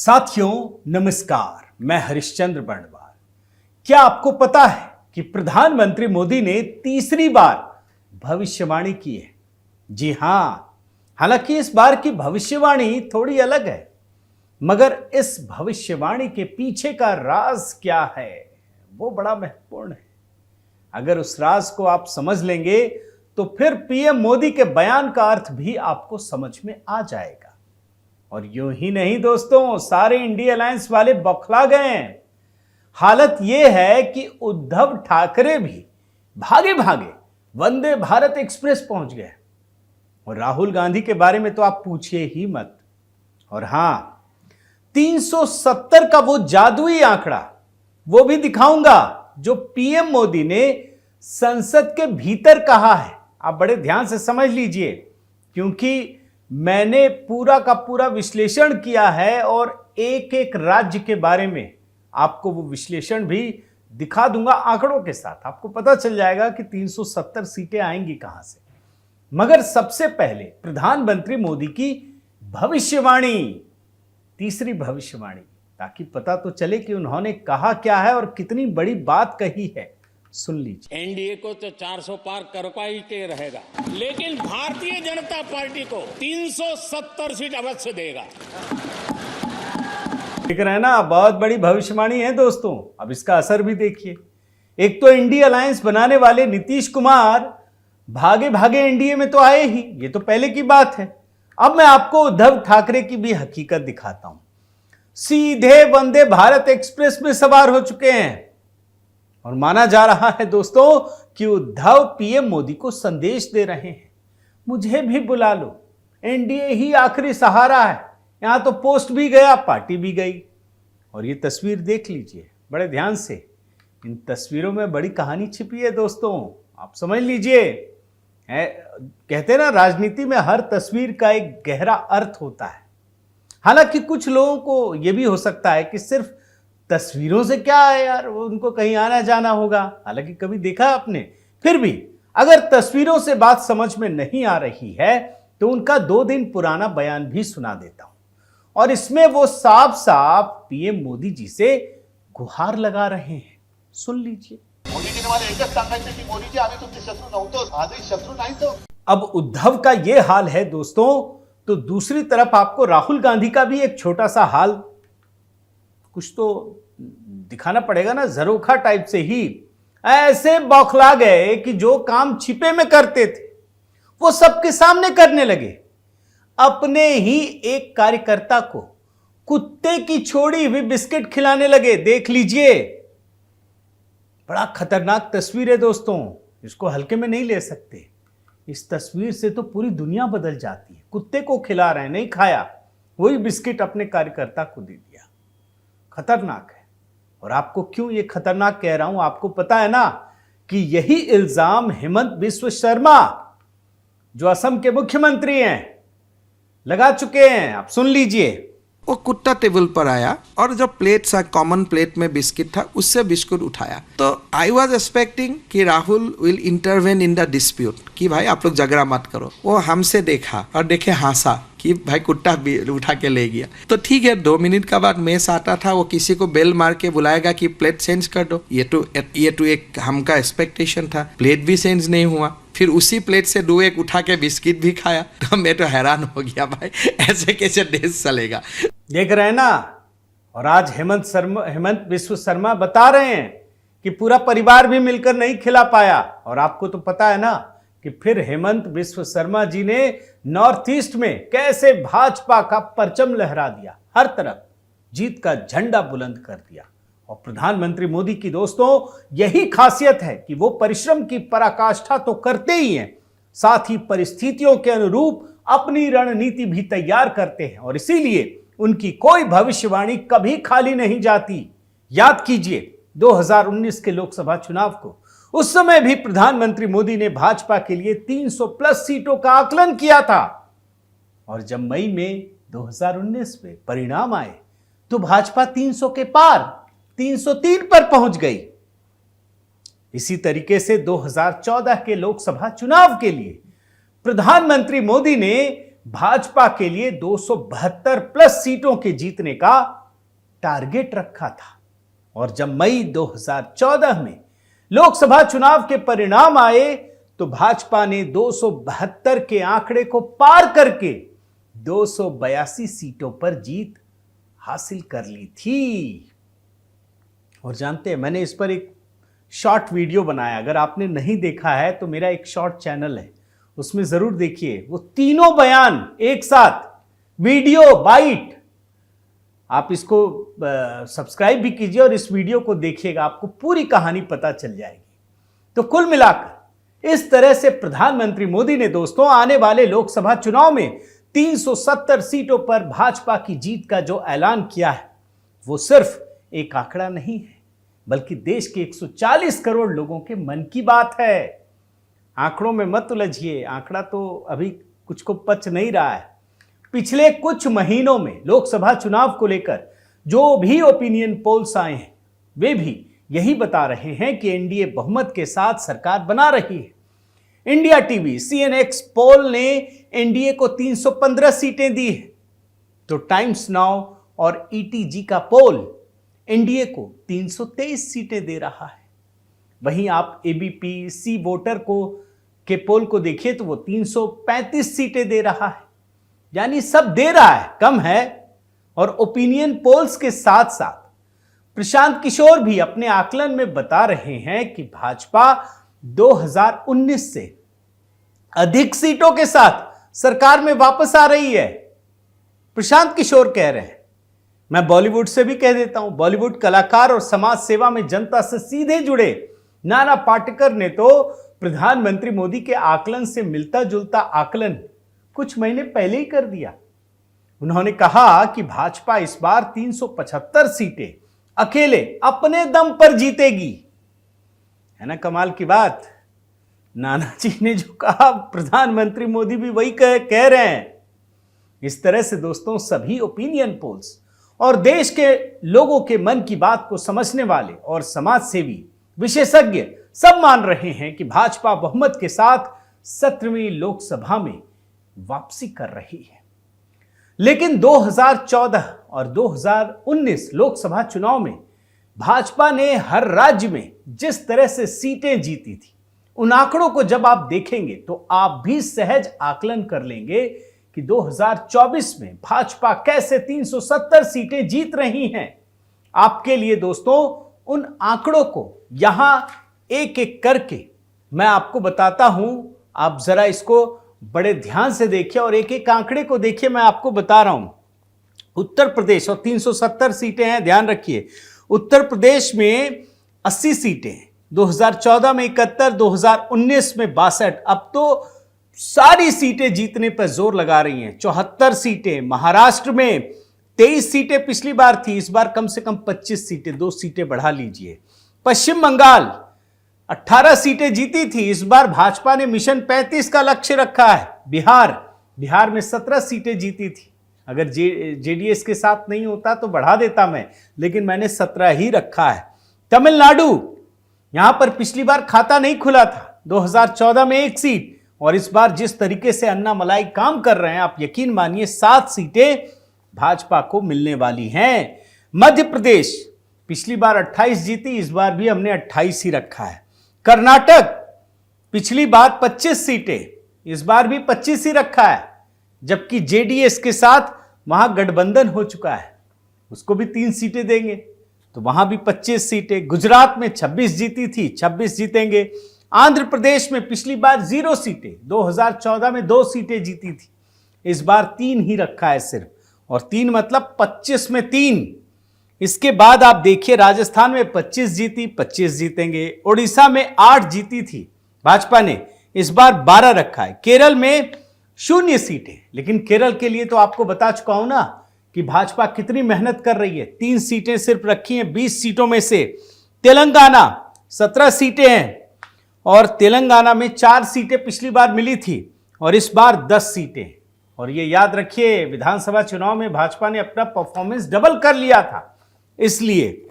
साथियों नमस्कार, मैं हरिश्चंद्र बर्णवाल। क्या आपको पता है कि प्रधानमंत्री मोदी ने तीसरी बार भविष्यवाणी की है? जी हां, हालांकि इस बार की भविष्यवाणी थोड़ी अलग है, मगर इस भविष्यवाणी के पीछे का राज क्या है वो बड़ा महत्वपूर्ण है। अगर उस राज को आप समझ लेंगे तो फिर पीएम मोदी के बयान का अर्थ भी आपको समझ में आ जाएगा। और यूं ही नहीं दोस्तों, सारे इंडिया अलायंस वाले बौखला गए हैं। हालत यह है कि उद्धव ठाकरे भी भागे भागे वंदे भारत एक्सप्रेस पहुंच गए। और राहुल गांधी के बारे में तो आप पूछिए ही मत। और हां, 370 का वो जादुई आंकड़ा वो भी दिखाऊंगा जो पीएम मोदी ने संसद के भीतर कहा है। आप बड़े ध्यान से समझ लीजिए, क्योंकि मैंने पूरा का पूरा विश्लेषण किया है और एक एक राज्य के बारे में आपको वो विश्लेषण भी दिखा दूंगा आंकड़ों के साथ। आपको पता चल जाएगा कि 370 सीटें आएंगी कहां से। मगर सबसे पहले प्रधानमंत्री मोदी की भविष्यवाणी, तीसरी भविष्यवाणी, ताकि पता तो चले कि उन्होंने कहा क्या है और कितनी बड़ी बात कही है। सुन लीजिए। एनडीए को तो 400 पार कर पाई के रहेगा, लेकिन भारतीय जनता पार्टी को 370 सीट अवश्य देगा। देख रहे हैं ना, बहुत बड़ी भविष्यवाणी है दोस्तों। अब इसका असर भी देखिए। एक तो इंडिया अलायंस बनाने वाले नीतीश कुमार भागे भागे एनडीए में तो आए ही, ये तो पहले की बात है। अब मैं आपको उद्धव ठाकरे की भी हकीकत दिखाता हूं। सीधे वंदे भारत एक्सप्रेस में सवार हो चुके हैं और माना जा रहा है दोस्तों कि उद्धव पीएम मोदी को संदेश दे रहे हैं, मुझे भी बुला लो, एनडीए ही आखिरी सहारा है। यहां तो पोस्ट भी गया, पार्टी भी गई। और ये तस्वीर देख लीजिए बड़े ध्यान से। इन तस्वीरों में बड़ी कहानी छिपी है दोस्तों, आप समझ लीजिए। कहते हैं ना, राजनीति में हर तस्वीर का एक गहरा अर्थ होता है। हालांकि कुछ लोगों को यह भी हो सकता है कि सिर्फ तस्वीरों से क्या है यार, वो उनको कहीं आना जाना होगा। हालांकि कभी देखा आपने? फिर भी अगर तस्वीरों से बात समझ में नहीं आ रही है तो उनका 2 दिन पुराना बयान भी सुना देता हूं। और इसमें वो साफ साफ पीएम मोदी जी से गुहार लगा रहे हैं। सुन लीजिए। मोदी जी ने मला एकच सांगायचं की मोदी जी आम्ही तुमचे शत्रू नव्हतो, आजही शत्रू नाही तो। अब उद्धव का ये हाल है दोस्तों, तो दूसरी तरफ आपको राहुल गांधी का भी एक छोटा सा हाल कुछ तो दिखाना पड़ेगा ना, जरोखा टाइप से ही। ऐसे बौखला गए कि जो काम छिपे में करते थे वो सबके सामने करने लगे। अपने ही एक कार्यकर्ता को कुत्ते की छोड़ी हुई बिस्किट खिलाने लगे। देख लीजिए, बड़ा खतरनाक तस्वीर है दोस्तों, इसको हल्के में नहीं ले सकते। इस तस्वीर से तो पूरी दुनिया बदल जाती है। कुत्ते को खिला रहे हैं, नहीं खाया, वही बिस्किट अपने कार्यकर्ता को दे दिया। खतरनाक है। और आपको क्यों ये खतरनाक कह रहा हूं, आपको पता है ना कि यही इल्जाम हेमंत बिस्व शर्मा, जो असम के मुख्यमंत्री हैं, लगा चुके हैं। आप सुन लीजिए। वो कुत्ता टेबल पर आया और जो प्लेट सा कॉमन प्लेट में बिस्किट था उससे बिस्कुट उठाया। तो आई वॉज एक्सपेक्टिंग कि Rahul will intervene in the dispute कि भाई आप लोग झगड़ा मत करो। वो हमसे देखा और देखे हंसा कि भाई कुत्ता उठा के ले गया। तो ठीक है, 2 मिनट का बाद मेस आता था, वो किसी को बेल मार के बुलाएगा कि प्लेट चेंज कर दो। ये तो एक हमका एक्सपेक्टेशन था। प्लेट भी चेंज नहीं हुआ। फिर उसी प्लेट से 2 एक उठा के बिस्किट भी खाया। तो मैं तो हैरान हो गया, भाई ऐसे कैसे देश चलेगा। देख रहे हैं ना। और आज हेमंत बिस्व शर्मा बता रहे हैं कि पूरा परिवार भी मिलकर नहीं खिला पाया। और आपको तो पता है ना कि फिर हेमंत बिस्व शर्मा जी ने नॉर्थ ईस्ट में कैसे भाजपा का परचम लहरा दिया, हर तरफ जीत का झंडा बुलंद कर दिया। और प्रधानमंत्री मोदी की दोस्तों यही खासियत है कि वो परिश्रम की पराकाष्ठा तो करते ही हैं, साथ ही परिस्थितियों के अनुरूप अपनी रणनीति भी तैयार करते हैं। और इसीलिए उनकी कोई भविष्यवाणी कभी खाली नहीं जाती। याद कीजिए 2019 के लोकसभा चुनाव को, उस समय भी प्रधानमंत्री मोदी ने भाजपा के लिए 300 प्लस सीटों का आकलन किया था। और जब मई में 2019 में परिणाम आए तो भाजपा 300 के पार 303 पर पहुंच गई। इसी तरीके से 2014 के लोकसभा चुनाव के लिए प्रधानमंत्री मोदी ने भाजपा के लिए 272 प्लस सीटों के जीतने का टारगेट रखा था। और जब मई 2014 में लोकसभा चुनाव के परिणाम आए तो भाजपा ने 272 के आंकड़े को पार करके 282 सीटों पर जीत हासिल कर ली थी। और जानते हैं, मैंने इस पर एक शॉर्ट वीडियो बनाया, अगर आपने नहीं देखा है तो मेरा एक शॉर्ट चैनल है, उसमें जरूर देखिए। वो तीनों बयान एक साथ, वीडियो बाइट, आप इसको सब्सक्राइब भी कीजिए और इस वीडियो को देखिएगा, आपको पूरी कहानी पता चल जाएगी। तो कुल मिलाकर इस तरह से प्रधानमंत्री मोदी ने दोस्तों आने वाले लोकसभा चुनाव में 370 सीटों पर भाजपा की जीत का जो ऐलान किया है, वो सिर्फ एक आंकड़ा नहीं है, बल्कि देश के 140 करोड़ लोगों के मन की बात है। आंकड़ों में मत उलझिए, आंकड़ा तो अभी कुछ को पच नहीं रहा है। पिछले कुछ महीनों में लोकसभा चुनाव को लेकर जो भी ओपिनियन पोल्स आए हैं, वे भी यही बता रहे हैं कि एनडीए बहुमत के साथ सरकार बना रही है। इंडिया टीवी सीएनएक्स पोल ने एनडीए को 315 सीटें दी है, तो टाइम्स नाउ और ईटीजी का पोल एनडीए को 323 सीटें दे रहा है। वहीं आप एबीपी सी वोटर के पोल को देखिए तो वो 335 सीटें दे रहा है। यानी सब दे रहा है, कम है। और ओपिनियन पोल्स के साथ साथ प्रशांत किशोर भी अपने आकलन में बता रहे हैं कि भाजपा 2019 से अधिक सीटों के साथ सरकार में वापस आ रही है। प्रशांत किशोर कह रहे हैं। मैं बॉलीवुड से भी कह देता हूं, बॉलीवुड कलाकार और समाज सेवा में जनता से सीधे जुड़े नाना पाटेकर ने तो प्रधानमंत्री मोदी के आकलन से मिलता जुलता आकलन कुछ महीने पहले ही कर दिया। उन्होंने कहा कि भाजपा इस बार 375 सीटें अकेले अपने दम पर जीतेगी। है ना कमाल की बात। नानाजी ने जो कहा, प्रधानमंत्री मोदी भी वही कह रहे हैं। इस तरह से दोस्तों सभी ओपिनियन पोल्स और देश के लोगों के मन की बात को समझने वाले और समाज सेवी विशेषज्ञ सब मान रहे हैं कि भाजपा बहुमत के साथ 17वीं लोकसभा में वापसी कर रही है। लेकिन 2014 और 2019 लोकसभा चुनाव में भाजपा ने हर राज्य में जिस तरह से सीटें जीती थी, उन आंकड़ों को जब आप देखेंगे तो आप भी सहज आकलन कर लेंगे कि 2024 में भाजपा कैसे 370 सीटें जीत रही हैं। आपके लिए दोस्तों उन आंकड़ों को यहां एक एक करके मैं आपको बताता हूं। आप जरा इसको बड़े ध्यान से देखिए और एक एक आंकड़े को देखिए। मैं आपको बता रहा हूं, उत्तर प्रदेश और 370 सीटें हैं, ध्यान रखिए। उत्तर प्रदेश में 80 सीटें, 2014 में 71, 2019 में 62। अब तो सारी सीटें जीतने पर जोर लगा रही हैं। 74 सीटें महाराष्ट्र में, 23 सीटें पिछली बार थी, इस बार कम से कम 25 सीटें, 2 सीटें बढ़ा लीजिए। पश्चिम बंगाल 18 सीटें जीती थी, इस बार भाजपा ने मिशन 35 का लक्ष्य रखा है। बिहार में 17 सीटें जीती थी। अगर जेडीएस के साथ नहीं होता तो बढ़ा देता मैं, लेकिन मैंने 17 ही रखा है। तमिलनाडु, यहां पर पिछली बार खाता नहीं खुला था, 2014 में 1 सीट, और इस बार जिस तरीके से अन्ना मलाई काम कर रहे हैं, आप यकीन मानिए 7 सीटें भाजपा को मिलने वाली हैं। मध्य प्रदेश पिछली बार 28 जीती, इस बार भी हमने 28 ही रखा है। कर्नाटक पिछली बार 25 सीटें, इस बार भी 25 ही रखा है, जबकि जेडीएस के साथ वहां गठबंधन हो चुका है, उसको भी 3 सीटें देंगे, तो वहां भी 25 सीटें। गुजरात में 26 जीती थी, 26 जीतेंगे। आंध्र प्रदेश में पिछली बार 0 सीटें, 2014 में 2 सीटें जीती थी, इस बार 3 ही रखा है सिर्फ, और 3 मतलब 25 में 3। इसके बाद आप देखिए राजस्थान में 25 जीती, 25 जीतेंगे। ओडिशा में 8 जीती थी भाजपा ने, इस बार 12 रखा है। केरल में 0 सीटें, लेकिन केरल के लिए तो आपको बता चुका हूं ना कि भाजपा कितनी मेहनत कर रही है। 3 सीटें सिर्फ रखी हैं 20 सीटों में से। तेलंगाना 17 सीटें हैं, और तेलंगाना में 4 सीटें पिछली बार मिली थी और इस बार 10 सीटें। और ये याद रखिए, विधानसभा चुनाव में भाजपा ने अपना परफॉर्मेंस डबल कर लिया था, इसलिए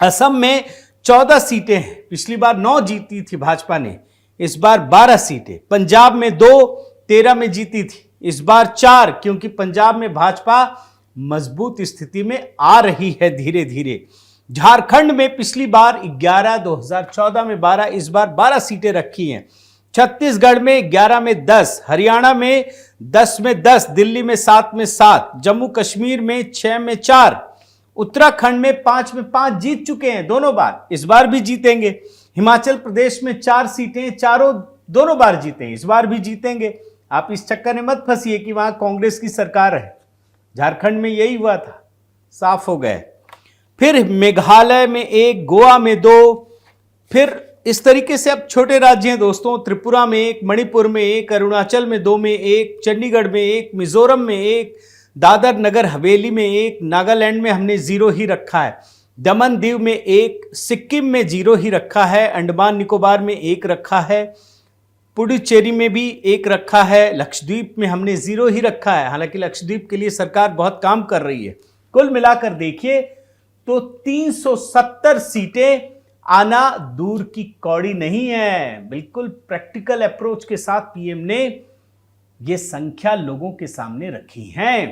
असम में 14 सीटें हैं, पिछली बार 9 जीती थी भाजपा ने, इस बार 12 सीटें। पंजाब में 2, 13 में जीती थी, इस बार 4, क्योंकि पंजाब में भाजपा मजबूत स्थिति में आ रही है धीरे धीरे। झारखंड में पिछली बार 11, 2014 में 12, इस बार 12 सीटें रखी हैं। छत्तीसगढ़ में 11 में 10, हरियाणा में 10 में 10, दिल्ली में 7 में 7, जम्मू कश्मीर में 6 में 4, उत्तराखंड में 5 में 5 जीत चुके हैं दोनों बार, इस बार भी जीतेंगे। हिमाचल प्रदेश में 4 सीटें, चारों दोनों बार जीते, इस बार भी जीतेंगे। आप इस चक्कर में मत फंसिए कि वहां कांग्रेस की सरकार है। झारखंड में यही हुआ था, साफ हो गए। फिर मेघालय में 1, गोवा में 2, फिर इस तरीके से अब छोटे राज्य हैं दोस्तों। त्रिपुरा में 1, मणिपुर में 1, अरुणाचल में 2 में 1, चंडीगढ़ में 1, मिजोरम में 1, दादर नगर हवेली में 1, नागालैंड में हमने 0 ही रखा है, दमन दीव में 1, सिक्किम में 0 ही रखा है, अंडमान निकोबार में 1 रखा है, पुडुचेरी में भी 1 रखा है, लक्षद्वीप में हमने 0 ही रखा है। हालांकि लक्षद्वीप के लिए सरकार बहुत काम कर रही है। कुल मिलाकर देखिए तो 370 सीटें आना दूर की कौड़ी नहीं है। बिल्कुल प्रैक्टिकल अप्रोच के साथ पीएम ने यह संख्या लोगों के सामने रखी है।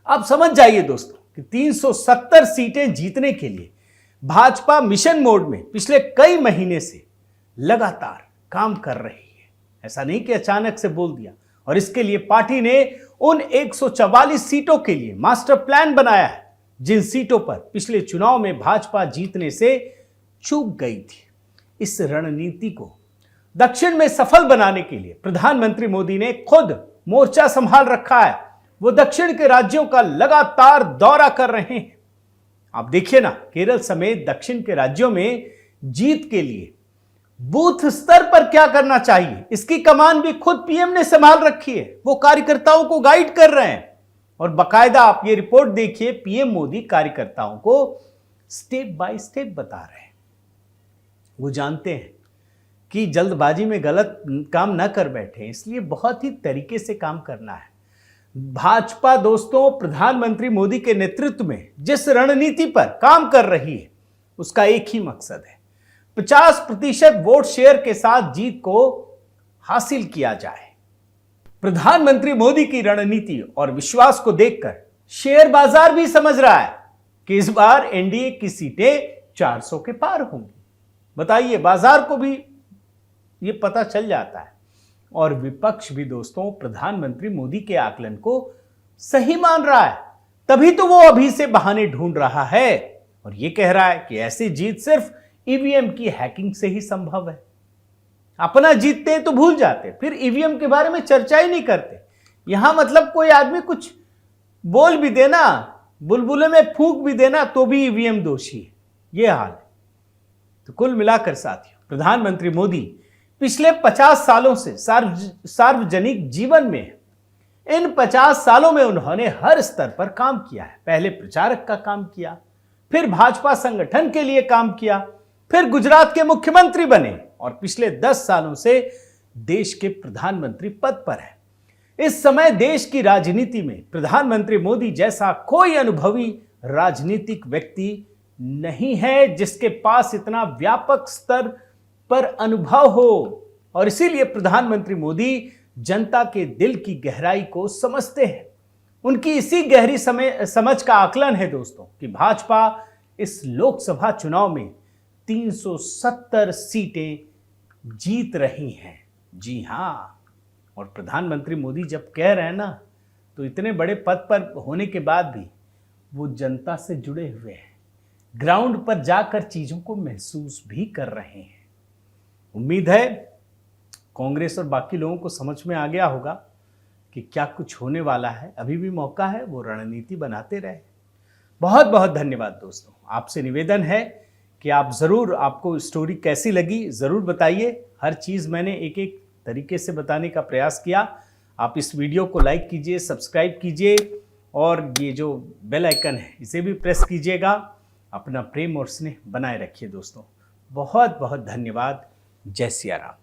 अब समझ जाइए दोस्तों कि 370 सीटें जीतने के लिए भाजपा मिशन मोड में पिछले कई महीने से लगातार काम कर रही है। ऐसा नहीं कि अचानक से बोल दिया। और इसके लिए पार्टी ने उन 144 सीटों के लिए मास्टर प्लान बनाया है जिन सीटों पर पिछले चुनाव में भाजपा जीतने से चूक गई थी। इस रणनीति को दक्षिण में सफल बनाने के लिए प्रधानमंत्री मोदी ने खुद मोर्चा संभाल रखा है। वो दक्षिण के राज्यों का लगातार दौरा कर रहे हैं। आप देखिए ना, केरल समेत दक्षिण के राज्यों में जीत के लिए बूथ स्तर पर क्या करना चाहिए, इसकी कमान भी खुद पीएम ने संभाल रखी है। वो कार्यकर्ताओं को गाइड कर रहे हैं और बकायदा आप ये रिपोर्ट देखिए, पीएम मोदी कार्यकर्ताओं को स्टेप बाय स्टेप बता रहे हैं। वो जानते हैं कि जल्दबाजी में गलत काम ना कर बैठे, इसलिए बहुत ही तरीके से काम करना है। भाजपा दोस्तों प्रधानमंत्री मोदी के नेतृत्व में जिस रणनीति पर काम कर रही है उसका एक ही मकसद है, 50% वोट शेयर के साथ जीत को हासिल किया जाए। प्रधानमंत्री मोदी की रणनीति और विश्वास को देखकर शेयर बाजार भी समझ रहा है कि इस बार एनडीए की सीटें 400 के पार होंगी। बताइए, बाजार को भी ये पता चल जाता है। और विपक्ष भी दोस्तों प्रधानमंत्री मोदी के आकलन को सही मान रहा है, तभी तो वो अभी से बहाने ढूंढ रहा है और ये कह रहा है कि ऐसी जीत सिर्फ ईवीएम की हैकिंग से ही संभव है। अपना जीतते हैं तो भूल जाते, फिर ईवीएम के बारे में चर्चा ही नहीं करते। यहां मतलब कोई आदमी कुछ बोल भी देना, बुलबुले में फूंक भी देना तो भी ईवीएम दोषी है। यह हाल है। तो कुल मिलाकर साथियों, प्रधानमंत्री मोदी पिछले 50 सालों से सार्वजनिक जीवन में है। इन 50 सालों में उन्होंने हर स्तर पर काम किया है। पहले प्रचारक का काम किया, फिर भाजपा संगठन के लिए काम किया, फिर गुजरात के मुख्यमंत्री बने और पिछले 10 सालों से देश के प्रधानमंत्री पद पर है। इस समय देश की राजनीति में प्रधानमंत्री मोदी जैसा कोई अनुभवी राजनीतिक व्यक्ति नहीं है जिसके पास इतना व्यापक स्तर पर अनुभव हो। और इसीलिए प्रधानमंत्री मोदी जनता के दिल की गहराई को समझते हैं। उनकी इसी गहरी समझ का आकलन है दोस्तों कि भाजपा इस लोकसभा चुनाव में 370 सीटें जीत रही हैं। जी हां, और प्रधानमंत्री मोदी जब कह रहे हैं ना, तो इतने बड़े पद पर होने के बाद भी वो जनता से जुड़े हुए हैं, ग्राउंड पर जाकर चीजों को महसूस भी कर रहे हैं। उम्मीद है कांग्रेस और बाकी लोगों को समझ में आ गया होगा कि क्या कुछ होने वाला है। अभी भी मौका है, वो रणनीति बनाते रहे। बहुत बहुत धन्यवाद दोस्तों। आपसे निवेदन है कि आप ज़रूर, आपको स्टोरी कैसी लगी ज़रूर बताइए। हर चीज़ मैंने एक एक तरीके से बताने का प्रयास किया। आप इस वीडियो को लाइक कीजिए, सब्सक्राइब कीजिए और ये जो बेल आइकन है इसे भी प्रेस कीजिएगा। अपना प्रेम और स्नेह बनाए रखिए दोस्तों। बहुत बहुत धन्यवाद। जय सिया राम।